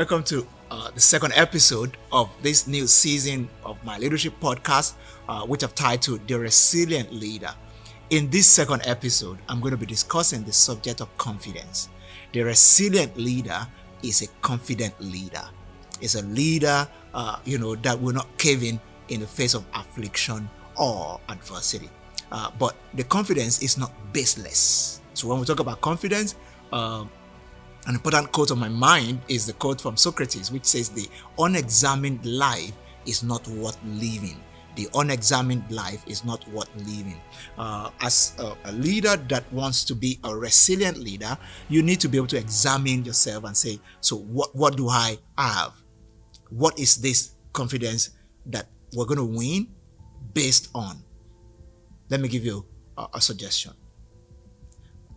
welcome to the second episode of this new season of my leadership podcast, which I've titled The Resilient Leader. In this second episode, I'm going to be discussing the subject of confidence. The resilient leader is a confident leader. It's a leader, that will not cave in the face of affliction or adversity. But the confidence is not baseless. So when we talk about confidence, an important quote on my mind is the quote from Socrates, which says, "The unexamined life is not worth living." The unexamined life is not worth living. As a leader that wants to be a resilient leader, you need to be able to examine yourself and say, so what do I have? What is this confidence that we're going to win based on? Let me give you a suggestion.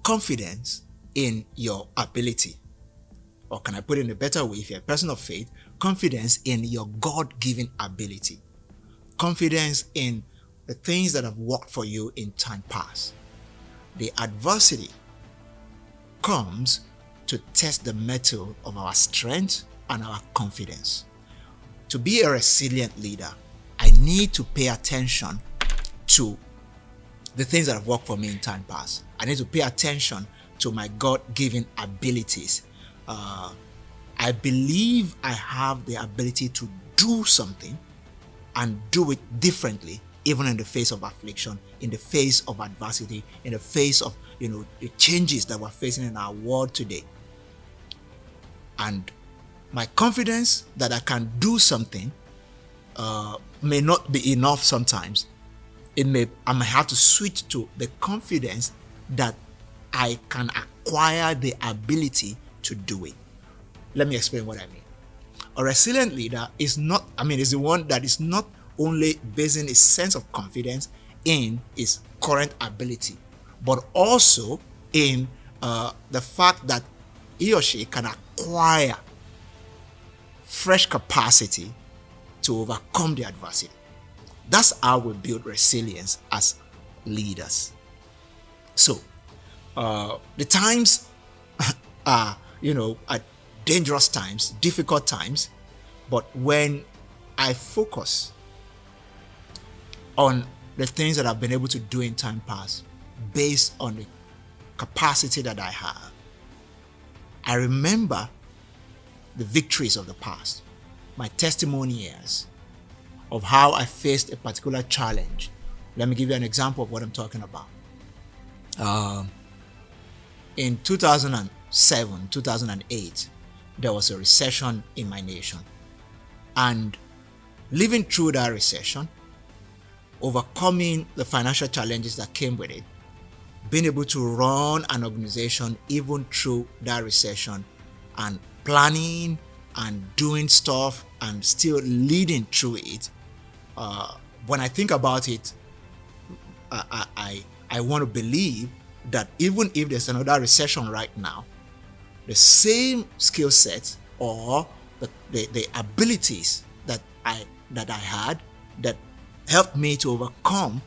Confidence in your ability, or can I put it in a better way, if you're a person of faith, confidence in your God-given ability. Confidence in the things that have worked for you in time past. The adversity comes to test the metal of our strength and our confidence. To be a resilient leader, I need to pay attention to the things that have worked for me in time past. I need to pay attention to my God-given abilities. I believe I have the ability to do something and do it differently, even in the face of affliction, in the face of adversity, in the face of the changes that we're facing in our world today. And my confidence that I can do something may not be enough sometimes. I may have to switch to the confidence that I can acquire the ability to do it. Let me explain what I mean. A resilient leader is the one that is not only basing his sense of confidence in his current ability, but also in the fact that he or she can acquire fresh capacity to overcome the adversity. That's how we build resilience as leaders. So, the times are, dangerous times, difficult times, but when I focus on the things that I've been able to do in time past, based on the capacity that I have, I remember the victories of the past, my testimonies of how I faced a particular challenge. Let me give you an example of what I'm talking about. In 2007, 2008, there was a recession in my nation. And living through that recession, overcoming the financial challenges that came with it, being able to run an organization even through that recession, and planning and doing stuff and still leading through it, when I think about it, I want to believe that even if there's another recession right now, the same skill sets or the abilities that I had that helped me to overcome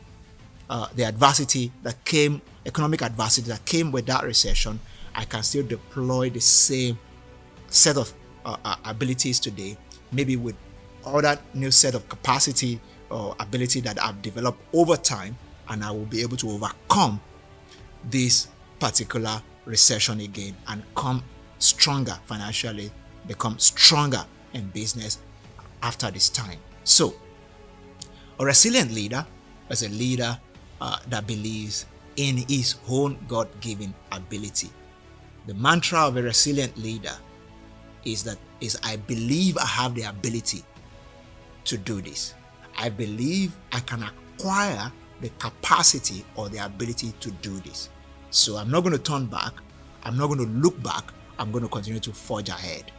the adversity that came, economic adversity that came with that recession, I can still deploy the same set of abilities today, maybe with other new set of capacity or ability that I've developed over time, and I will be able to overcome this particular recession again and come stronger financially, become stronger in business after this time. So, a resilient leader is a leader that believes in his own God-given ability. The mantra of a resilient leader is I believe I have the ability to do this. I believe I can acquire the capacity or the ability to do this. So I'm not going to turn back. I'm not going to look back. I'm going to continue to forge ahead.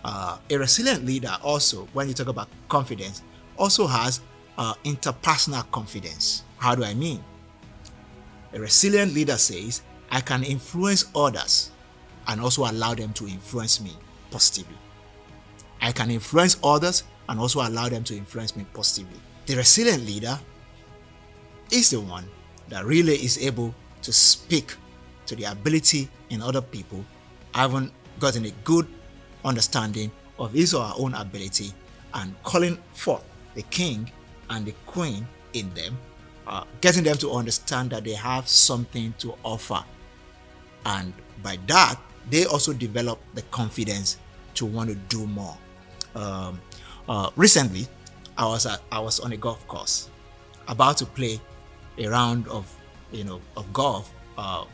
A resilient leader also, when you talk about confidence, also has interpersonal confidence. How do I mean? A resilient leader says, I can influence others and also allow them to influence me positively. I can influence others and also allow them to influence me positively. The resilient leader is the one that really is able to speak to the ability in other people, having gotten a good understanding of his or her own ability and calling forth the king and the queen in them, getting them to understand that they have something to offer. And by that, they also develop the confidence to want to do more. Recently, I was on a golf course, about to play a round of golf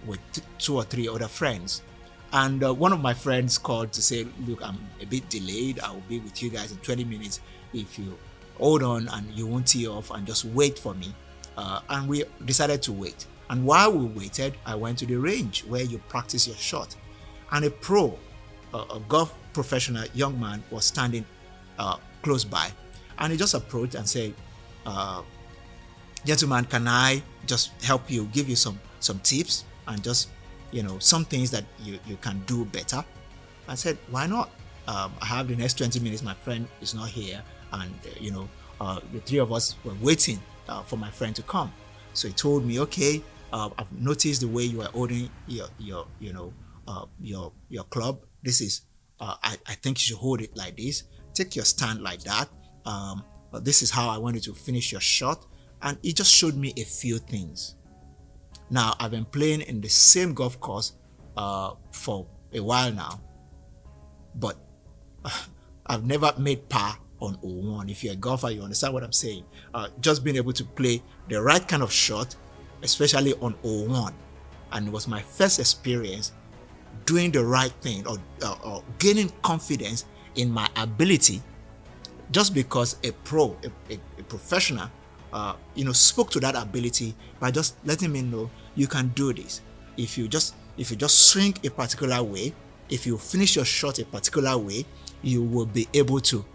with two or three other friends, and one of my friends called to say, "Look, I'm a bit delayed. I will be with you guys in 20 minutes. If you hold on and you won't tee off and just wait for me." And we decided to wait. And while we waited, I went to the range where you practice your shot, and a pro, a golf professional young man was standing close by, and he just approached and said, "Gentlemen, can I just help you, give you some tips and just some things that you can do better?" I said, "Why not? I have the next 20 minutes. My friend is not here, and the three of us were waiting for my friend to come." So he told me, "Okay, I've noticed the way you are holding your club. This is I think you should hold it like this. Take your stand like that. This is how I want you to finish your shot." And he just showed me a few things. Now, I've been playing in the same golf course for a while now, but I've never made par on 01. If you're a golfer, you understand what I'm saying. Just being able to play the right kind of shot, especially on 01. And it was my first experience doing the right thing or gaining confidence in my ability, just because a professional spoke to that ability by just letting me know, you can do this. If you just swing a particular way, if you finish your shot a particular way, you will be able to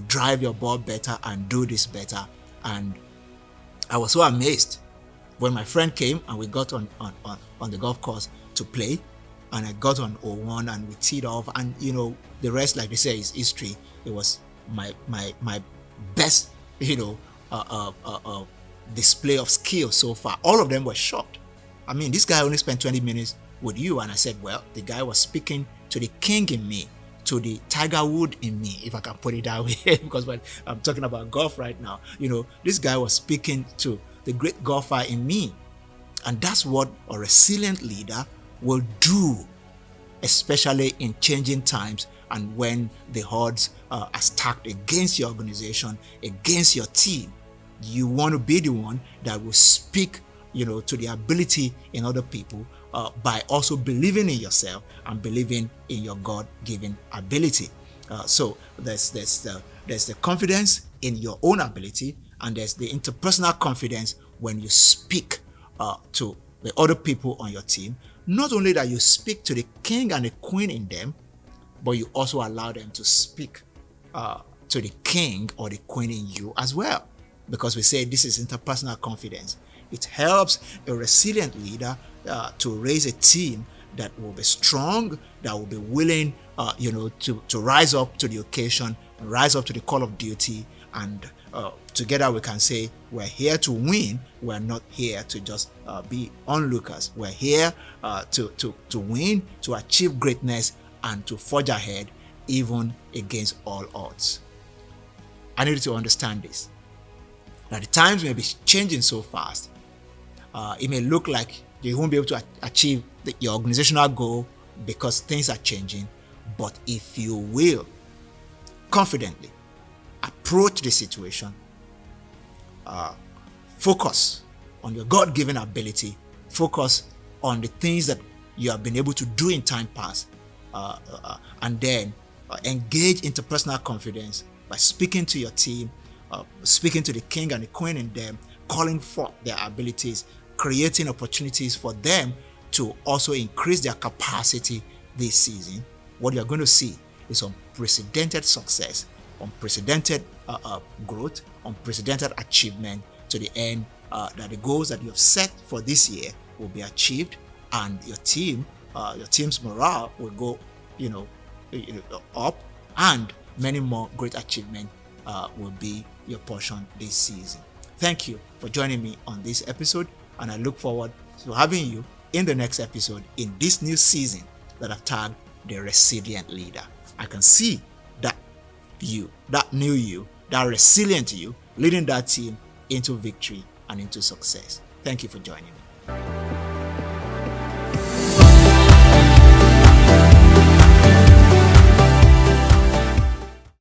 drive your ball better and do this better. And I was so amazed when my friend came and we got on the golf course to play, and I got on 01 and we teed off, and the rest, like they say, is history. It was my best display of skill so far. All of them were shocked. I mean, this guy only spent 20 minutes with you, and I said, well, the guy was speaking to the king in me, to the Tiger Wood in me, if I can put it that way, because when I'm talking about golf right now, this guy was speaking to the great golfer in me. And that's what a resilient leader will do, especially in changing times and when the odds are stacked against your organization, against your team. You want to be the one that will speak, to the ability in other people by also believing in yourself and believing in your God-given ability. So there's the confidence in your own ability, and there's the interpersonal confidence when you speak to the other people on your team. Not only that you speak to the king and the queen in them, but you also allow them to speak to the king or the queen in you as well. Because we say this is interpersonal confidence. It helps a resilient leader to raise a team that will be strong, that will be willing, to rise up to the occasion, rise up to the call of duty, and together we can say we're here to win. We're not here to just be onlookers. We're here to win, to achieve greatness, and to forge ahead even against all odds. I need you to understand this. Now, the times may be changing so fast. It may look like you won't be able to achieve your organizational goal because things are changing. But if you will confidently approach the situation, focus on your God-given ability, focus on the things that you have been able to do in time past, and then engage interpersonal confidence by speaking to your team, speaking to the king and the queen in them, calling forth their abilities, creating opportunities for them to also increase their capacity this season. What you're going to see is unprecedented success, unprecedented growth, unprecedented achievement, to the end that the goals that you have set for this year will be achieved, and your team's morale will go up, and many more great achievements will be your portion this season. Thank you for joining me on this episode, and I look forward to having you in the next episode in this new season that I've tagged The Resilient Leader. I can see that you, that new you, that resilient you, leading that team into victory and into success. Thank you for joining me.